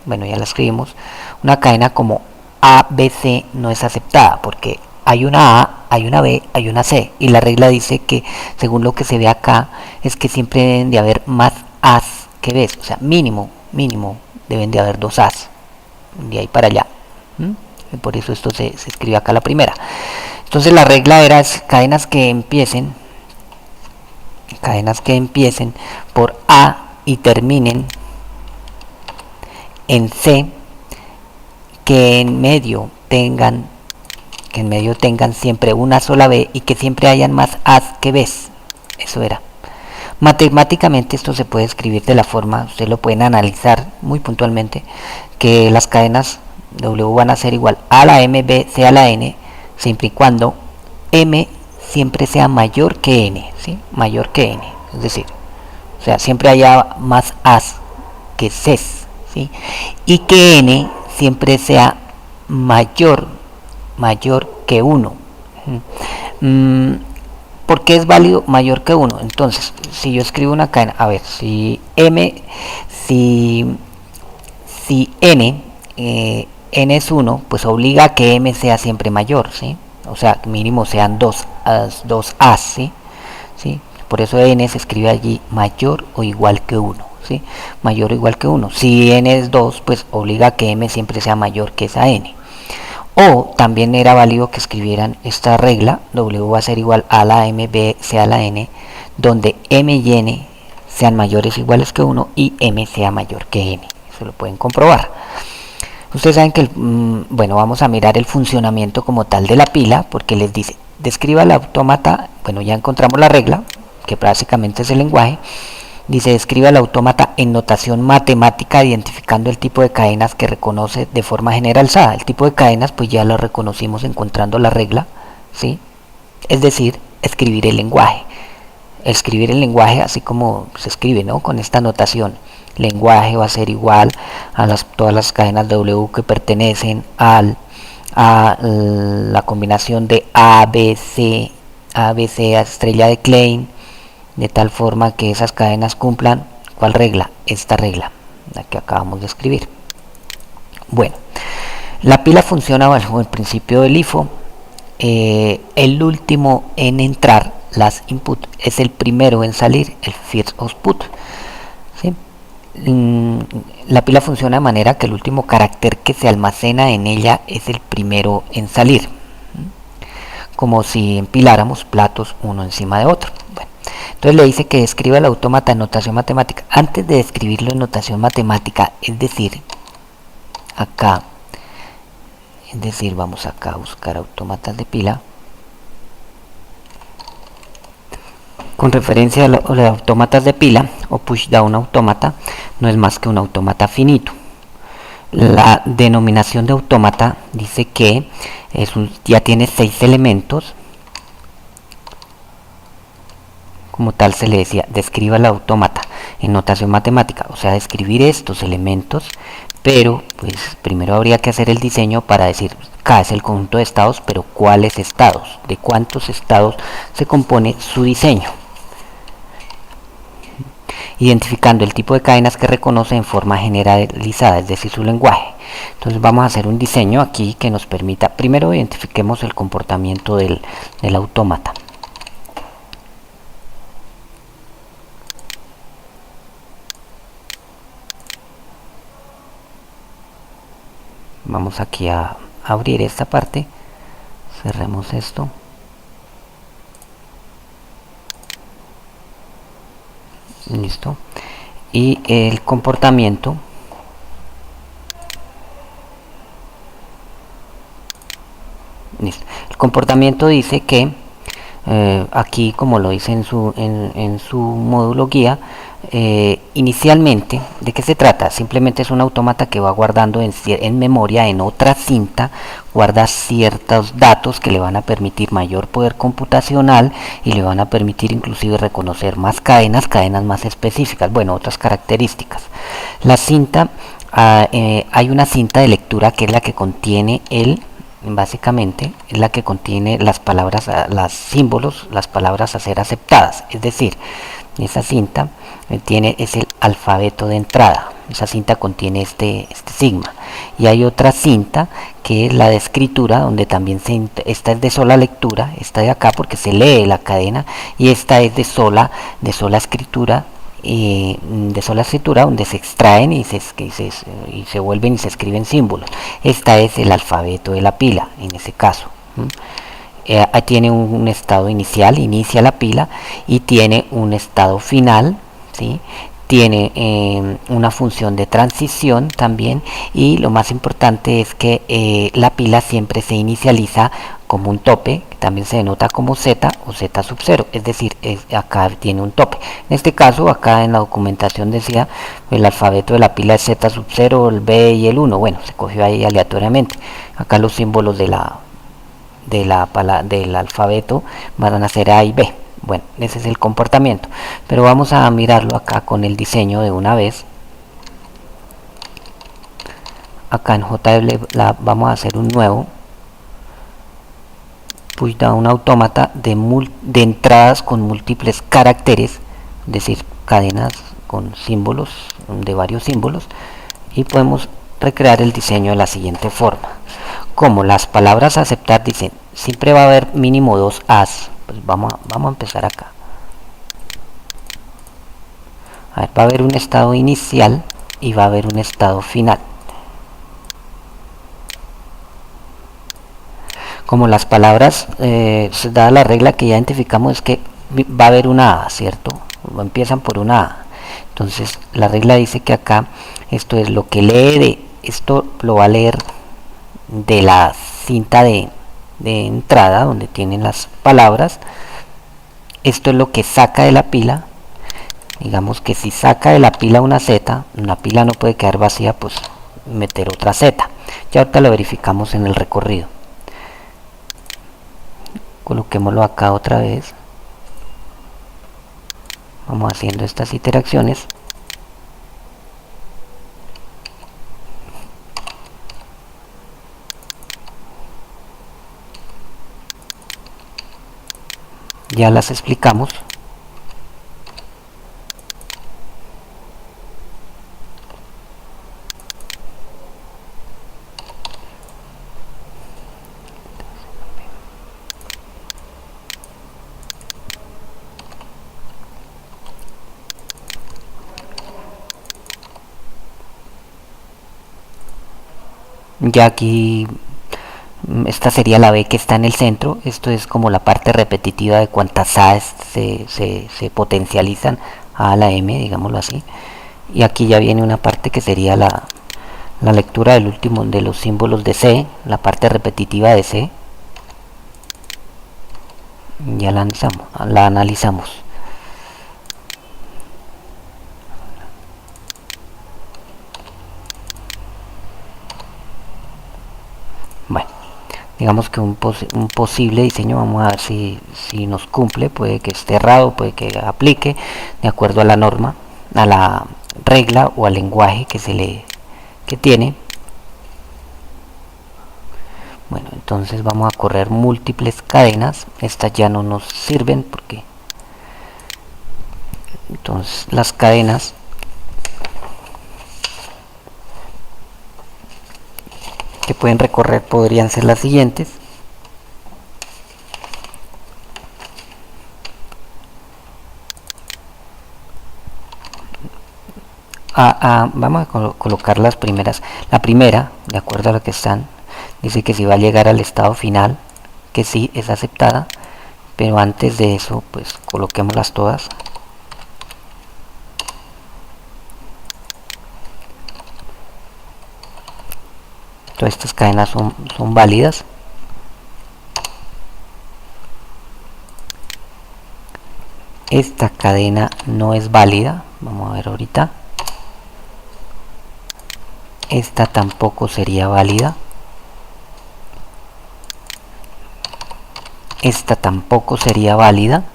bueno, ya la escribimos, una cadena como A, B, C no es aceptada, porque hay una A, hay una B, hay una C, y la regla dice que, según lo que se ve acá, es que siempre deben de haber más A's que B's, o sea, mínimo deben de haber dos A's, de ahí para allá. Por eso esto se escribe acá la primera. Entonces la regla era cadenas que empiecen por A y terminen en C, que en medio tengan siempre una sola B y que siempre hayan más A's que B's. Eso era. Matemáticamente esto se puede escribir de la forma, ustedes lo pueden analizar muy puntualmente, que las cadenas W van a ser igual a la M, B, C a la N, siempre y cuando M siempre sea mayor que N, ¿sí? Mayor que N, es decir, o sea, siempre haya más A's que ses, ¿sí? Y que n siempre sea mayor que 1. ¿Por qué es válido mayor que 1? Entonces, si yo escribo una cadena, a ver, si n es 1, pues obliga a que m sea siempre mayor, ¿sí? O sea, mínimo sean dos as, ¿sí? ¿Sí? Por eso n se escribe allí mayor o igual que 1, ¿sí? Mayor o igual que 1. Si n es 2, pues obliga a que m siempre sea mayor que esa n. O también era válido que escribieran esta regla, w va a ser igual a la m, b sea la n, donde m y n sean mayores o iguales que 1 y m sea mayor que n. Eso lo pueden comprobar. Ustedes saben que, bueno, vamos a mirar el funcionamiento como tal de la pila, porque les dice, describa el autómata, bueno, ya encontramos la regla, que básicamente es el lenguaje. Dice, describe al autómata en notación matemática identificando el tipo de cadenas que reconoce de forma generalizada. El tipo de cadenas pues ya lo reconocimos encontrando la regla, ¿sí? Es decir, escribir el lenguaje. Escribir el lenguaje así como se escribe, ¿no? Con esta notación. Lenguaje va a ser igual a todas las cadenas W que pertenecen a la combinación de ABC, estrella de Klein, de tal forma que esas cadenas cumplan, ¿cuál regla? Esta regla, la que acabamos de escribir. Bueno, la pila funciona bajo el principio del LIFO. El último en entrar las input es el primero en salir, el first output, ¿sí? La pila funciona de manera que el último carácter que se almacena en ella es el primero en salir, como si empiláramos platos uno encima de otro. Bueno, entonces le dice que describa el autómata en notación matemática. Antes de describirlo en notación matemática, es decir, acá, vamos acá a buscar autómatas de pila. Con referencia a los autómatas de pila o pushdown autómata, no es más que un autómata finito. La denominación de autómata dice que ya tiene 6 elementos. Como tal se le decía, describa el autómata en notación matemática, o sea, describir estos elementos, pero pues primero habría que hacer el diseño para decir, K es el conjunto de estados, pero ¿cuáles estados? ¿De cuántos estados se compone su diseño? Identificando el tipo de cadenas que reconoce en forma generalizada, es decir, su lenguaje. Entonces vamos a hacer un diseño aquí que nos permita, primero identifiquemos el comportamiento del autómata. Vamos aquí a abrir esta parte, cerremos esto. Listo. Y el comportamiento listo. El comportamiento dice que aquí, como lo dice en su módulo guía, inicialmente, ¿de qué se trata? Simplemente es un autómata que va guardando en memoria, en otra cinta, guarda ciertos datos que le van a permitir mayor poder computacional y le van a permitir inclusive reconocer más cadenas más específicas, bueno, otras características. La cinta, hay una cinta de lectura que es la que contiene básicamente es la que contiene las palabras, los símbolos, las palabras a ser aceptadas, es decir, esa cinta es el alfabeto de entrada. Esa cinta contiene este sigma, y hay otra cinta que es la de escritura, donde también esta es de sola lectura, esta de acá porque se lee la cadena, y esta es de sola escritura, donde se extraen y se vuelven y se escriben símbolos. Esta es el alfabeto de la pila en ese caso. Tiene un estado inicial, inicia la pila, y tiene un estado final, ¿sí? Tiene una función de transición también, y lo más importante es que la pila siempre se inicializa como un tope, que también se denota como Z o Z sub 0, es decir, acá tiene un tope. En este caso, acá en la documentación decía el alfabeto de la pila es Z sub 0, el B y el 1, bueno, se cogió ahí aleatoriamente. Acá los símbolos del alfabeto van a ser A y B. Bueno, ese es el comportamiento, pero vamos a mirarlo acá con el diseño de una vez. acá en JL vamos a hacer un nuevo pushdown autómata de entradas con múltiples caracteres, es decir, cadenas con símbolos, de varios símbolos, y podemos recrear el diseño de la siguiente forma. Como las palabras a aceptar dicen siempre va a haber mínimo 2 as, pues vamos a empezar acá. A ver, va a haber un estado inicial y va a haber un estado final. Como las palabras, dada la regla que ya identificamos, es que va a haber una A, ¿cierto? Empiezan por una A. Entonces la regla dice que acá esto es lo que lee esto lo va a leer de la cinta de entrada donde tienen las palabras. Esto es lo que saca de la pila. Digamos que si saca de la pila una Z, una pila no puede quedar vacía, pues meter otra Z. Ya ahorita lo verificamos en el recorrido. Coloquémoslo acá otra vez. Vamos haciendo estas iteraciones. Ya las explicamos. Ya aquí esta sería la B que está en el centro. Esto es como la parte repetitiva de cuántas A se potencializan a la M, digámoslo así. Y aquí ya viene una parte que sería la lectura del último de los símbolos de C, la parte repetitiva de C. Ya la analizamos. Bueno, digamos que un posible diseño, vamos a ver si nos cumple. Puede que esté errado, puede que aplique de acuerdo a la norma, a la regla o al lenguaje que tiene. Bueno, entonces vamos a correr múltiples cadenas. Estas ya no nos sirven porque entonces las cadenas que pueden recorrer podrían ser las siguientes. Vamos a colocar las primeras. La primera, de acuerdo a lo que están, dice que si va a llegar al estado final, que sí es aceptada, pero antes de eso pues coloquémoslas todas. Todas estas cadenas son válidas. Esta cadena no es válida, vamos a ver ahorita. Esta tampoco sería válida. Esta tampoco sería válida.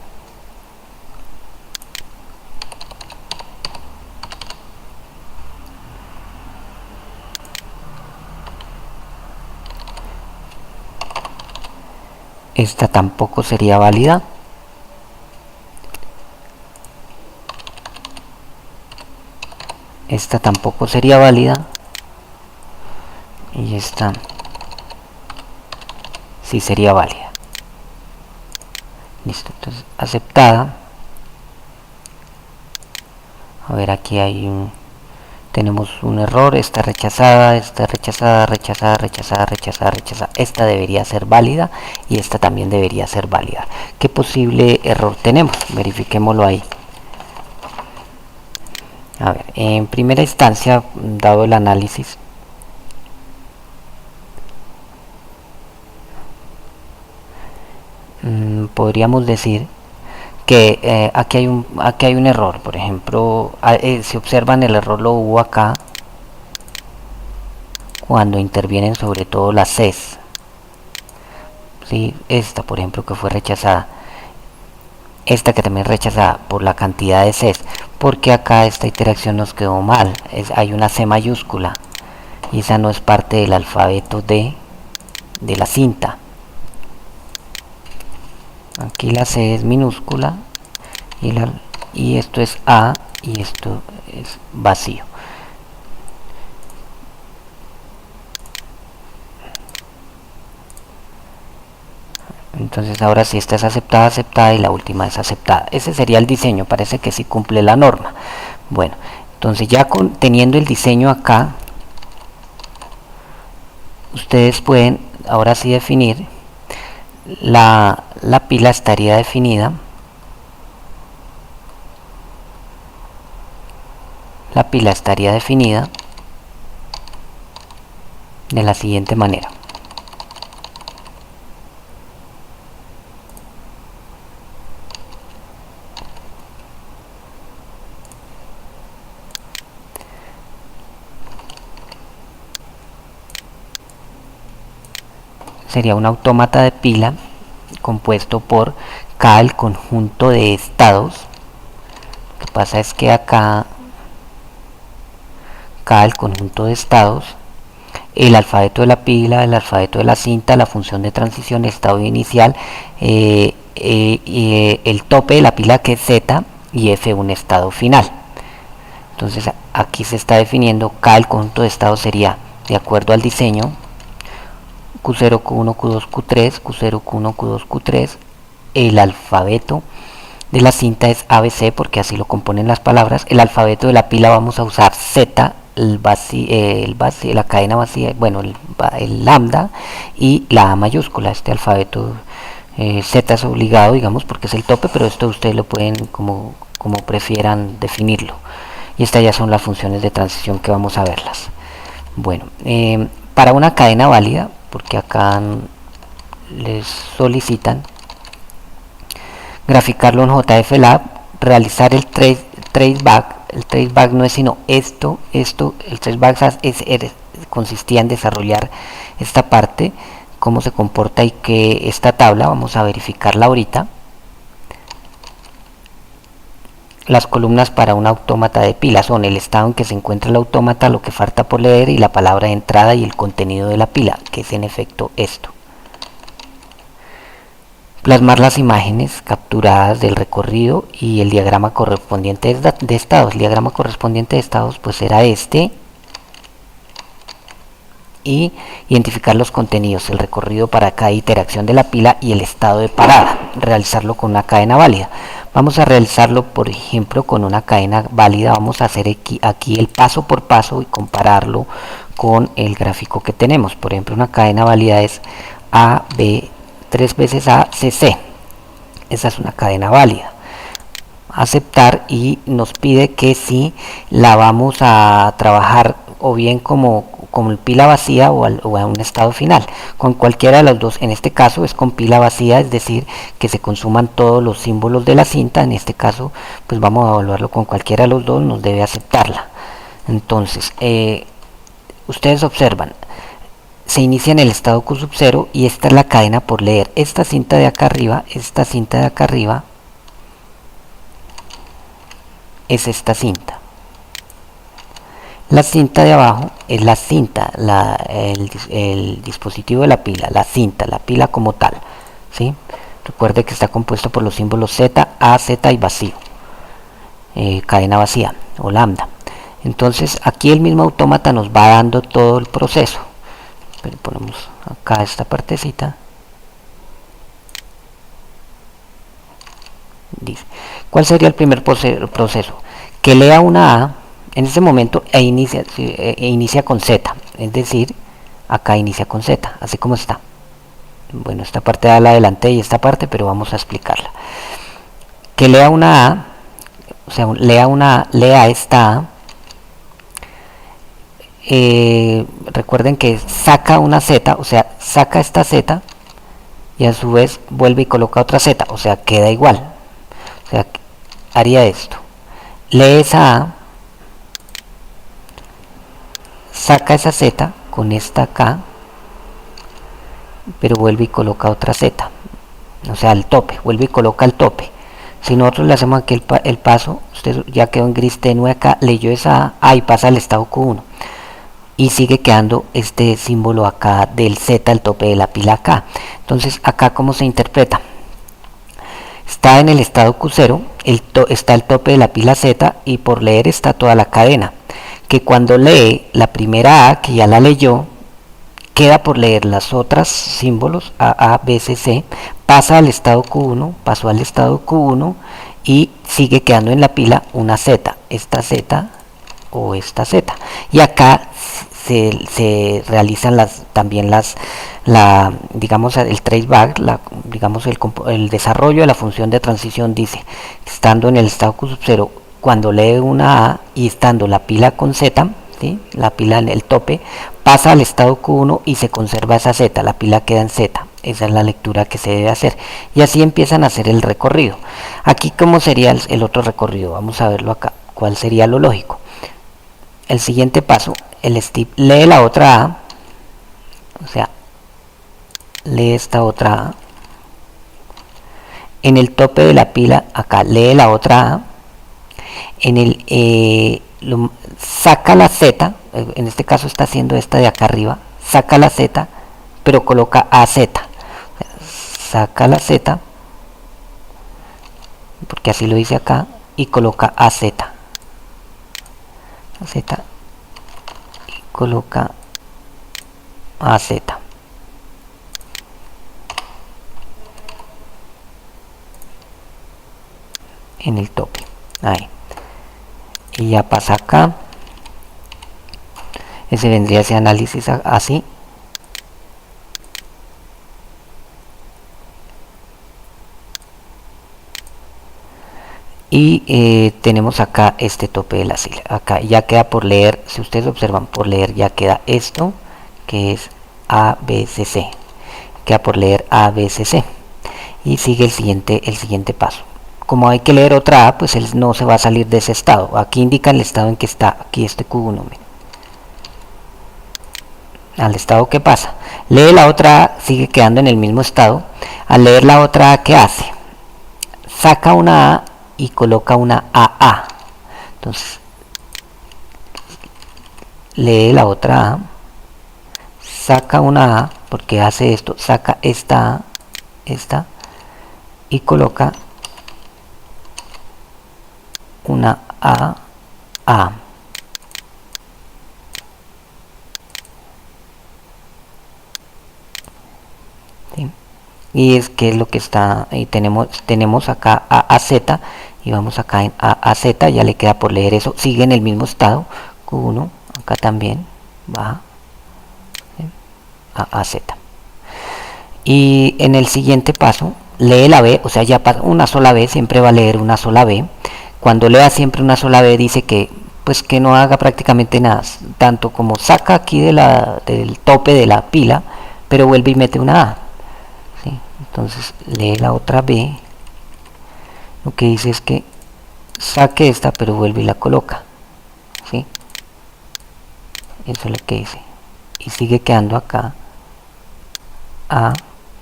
Esta tampoco sería válida. Esta tampoco sería válida. Y esta sí sería válida. Listo, entonces aceptada. A ver, aquí tenemos un error. Esta rechazada, rechazada. Esta debería ser válida y esta también debería ser válida. ¿Qué posible error tenemos? Verifiquémoslo ahí. A ver, en primera instancia, dado el análisis, podríamos decir que aquí hay un error. Por ejemplo, si observan, el error lo hubo acá cuando intervienen sobre todo las Cs. ¿Sí? Esta, por ejemplo, que fue rechazada. Esta que también rechazada por la cantidad de Cs, porque acá esta iteración nos quedó mal. Hay una C mayúscula. y esa no es parte del alfabeto de la cinta. Aquí la C es minúscula y esto es A y esto es vacío. Entonces ahora sí, esta es aceptada, aceptada y la última es aceptada. Ese sería el diseño, parece que sí cumple la norma. Bueno, entonces ya teniendo el diseño acá, ustedes pueden ahora sí definir la pila. Estaría definida, la pila estaría definida de la siguiente manera. Sería un autómata de pila compuesto por K, el conjunto de estados. Lo que pasa es que acá K, el conjunto de estados, el alfabeto de la pila, el alfabeto de la cinta, la función de transición, estado inicial, el tope de la pila que es Z y F un estado final. Entonces aquí se está definiendo K, el conjunto de estados sería, de acuerdo al diseño, Q0, Q1, Q2, Q3, Q0, Q1, Q2, Q3. El alfabeto de la cinta es ABC porque así lo componen las palabras. El alfabeto de la pila vamos a usar Z, la cadena vacía, bueno, el lambda y la A mayúscula. Este alfabeto Z es obligado, digamos, porque es el tope, pero esto ustedes lo pueden como prefieran definirlo. Y estas ya son las funciones de transición que vamos a verlas. Bueno, para una cadena válida, porque acá les solicitan graficarlo en JFLab, realizar el traceback. El traceback no es sino esto, el traceback consistía en desarrollar esta parte, cómo se comporta y que esta tabla, vamos a verificarla ahorita. Las columnas para un autómata de pila son el estado en que se encuentra el autómata, lo que falta por leer y la palabra de entrada y el contenido de la pila, que es en efecto esto. Plasmar las imágenes capturadas del recorrido y el diagrama correspondiente de estados. El diagrama correspondiente de estados pues era este. Y identificar los contenidos, el recorrido para cada interacción de la pila y el estado de parada. Realizarlo con una cadena válida. Vamos a realizarlo, por ejemplo, con una cadena válida. Vamos a hacer aquí el paso por paso y compararlo con el gráfico que tenemos. Por ejemplo, una cadena válida es A, B, 3 veces A, C, C. Esa es una cadena válida. Aceptar y nos pide que si la vamos a trabajar o bien como pila vacía o a un estado final, con cualquiera de los dos. En este caso es con pila vacía, es decir, que se consuman todos los símbolos de la cinta. En este caso pues vamos a evaluarlo con cualquiera de los dos, nos debe aceptarla. Entonces ustedes observan, se inicia en el estado Q sub 0 y esta es la cadena por leer. Esta cinta de acá arriba, es esta cinta. La cinta de abajo es la cinta, el dispositivo de la pila, la pila como tal, ¿sí? Recuerde que está compuesto por los símbolos Z, A, Z y vacío, cadena vacía o lambda. Entonces aquí el mismo autómata nos va dando todo el proceso. Pero ponemos acá esta partecita. Dice, ¿cuál sería el primer proceso? Que lea una A en este momento inicia con Z, es decir, acá inicia con Z, así como está. Bueno, esta parte la adelanté y esta parte, pero vamos a explicarla. Que lea una A, o sea, lea esta A. Recuerden que saca una Z, o sea, saca esta Z y a su vez vuelve y coloca otra Z, o sea, queda igual. O sea, haría esto. Lee esa A, saca esa Z con esta acá, pero vuelve y coloca otra Z, o sea, el tope, vuelve y coloca el tope. Si nosotros le hacemos aquí el paso, usted ya quedó en gris tenue acá, leyó esa A y pasa al estado Q1. y sigue quedando este símbolo acá del Z, el tope de la pila acá. Entonces acá cómo se interpreta, está en el estado Q0, está el tope de la pila Z y por leer está toda la cadena, que cuando lee la primera A, que ya la leyó, queda por leer las otras símbolos A, B, C, C, pasa al estado Q1, pasó al estado Q1 y sigue quedando en la pila una Z, esta Z o esta Z. Y acá se realizan también digamos el traceback, digamos el desarrollo de la función de transición. Dice, estando en el estado Q0, cuando lee una A y estando la pila con Z, ¿sí? La pila en el tope, pasa al estado Q1 y se conserva esa Z, la pila queda en Z. Esa es la lectura que se debe hacer. Y así empiezan a hacer el recorrido. Aquí, ¿cómo sería el otro recorrido? Vamos a verlo acá. ¿Cuál sería lo lógico? El siguiente paso, el STIP lee la otra A, o sea, lee esta otra A. En el tope de la pila, acá lee la otra A. En el saca la Z, en este caso está haciendo esta de acá arriba, saca la Z, pero coloca AZ. Saca la Z, porque así lo dice acá, y coloca AZ. Z y coloca AZ. En el tope. Ahí. Y ya pasa acá. Ese vendría ese análisis así. Y tenemos acá este tope de la sigla. Acá ya queda por leer, si ustedes observan, por leer ya queda esto, que es ABCC. Queda por leer ABCC. Y sigue el siguiente paso. Como hay que leer otra A, pues él no se va a salir de ese estado. Aquí indica el estado en que está, aquí este Q1. Miren. Al estado que pasa. Lee la otra A, sigue quedando en el mismo estado. Al leer la otra A, ¿qué hace? Saca una A y coloca una AA. Entonces, lee la otra A, saca una A, porque hace esto, saca esta A, esta, y coloca una AA. ¿Sí? Y es que es lo que está, y tenemos acá AZ, y vamos acá en AZ, ya le queda por leer eso, sigue en el mismo estado, Q1, acá también, baja, ¿sí? AZ. Y en el siguiente paso, lee la B, o sea, ya una sola B, siempre va a leer una sola B. Cuando lea siempre una sola B dice que pues que no haga prácticamente nada, tanto como saca aquí del tope de la pila, pero vuelve y mete una A. ¿Sí? Entonces lee la otra B, lo que dice es que saque esta, pero vuelve y la coloca. ¿Sí? Eso es lo que dice. Y sigue quedando acá A,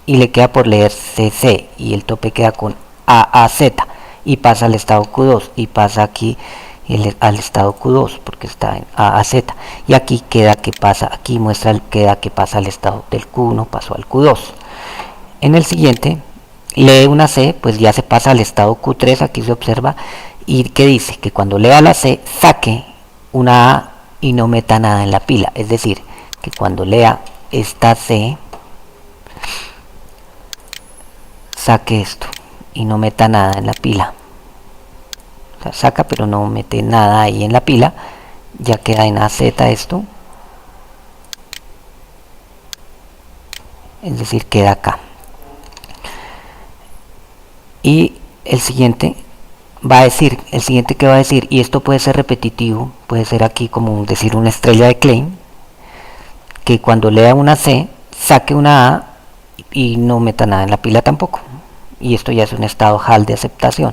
y le queda por leer CC, y el tope queda con AAZ, y pasa al estado Q2, y pasa aquí al estado Q2, porque está en AAZ, y aquí queda que pasa, aquí muestra queda que pasa al estado del Q1, pasó al Q2. En el siguiente, lee una C, pues ya se pasa al estado Q3, aquí se observa, y que dice que cuando lea la C, saque una A y no meta nada en la pila, es decir, que cuando lea esta C, saque esto y no meta nada en la pila. O sea, saca pero no mete nada ahí en la pila, ya queda en AZ esto, es decir, queda acá. Y el siguiente va a decir, el siguiente que va a decir, y esto puede ser repetitivo, puede ser aquí como decir una estrella de Klein, que cuando lea una C, saque una A y no meta nada en la pila tampoco. Y esto ya es un estado HAL de aceptación.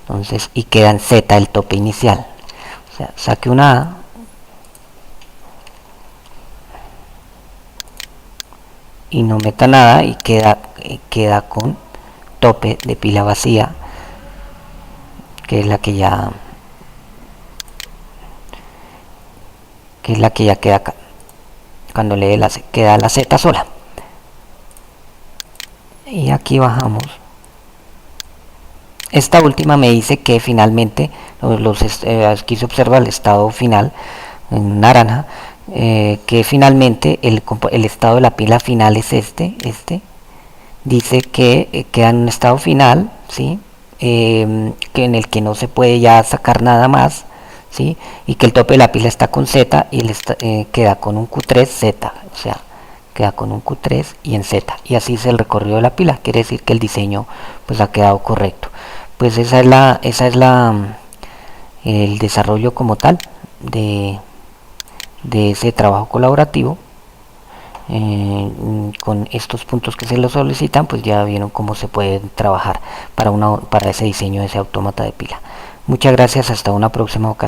Entonces, y queda en Z el tope inicial. O sea, saque una A y no meta nada y queda con tope de pila vacía, que es la que ya que es la que ya queda acá. Cuando le dé queda la Z sola. Y aquí bajamos. Esta última me dice que finalmente aquí se observa el estado final en naranja, que finalmente el estado de la pila final es este dice que queda en un estado final, ¿sí? Que en el que no se puede ya sacar nada más, ¿sí? Y que el tope de la pila está con Z y queda con un Q3Z, o sea, queda con un Q3 y en Z, y así es el recorrido de la pila. Quiere decir que el diseño pues ha quedado correcto. Pues el desarrollo como tal de ese trabajo colaborativo. Con estos puntos que se lo solicitan, pues ya vieron cómo se puede trabajar para ese diseño de ese autómata de pila. Muchas gracias, hasta una próxima ocasión.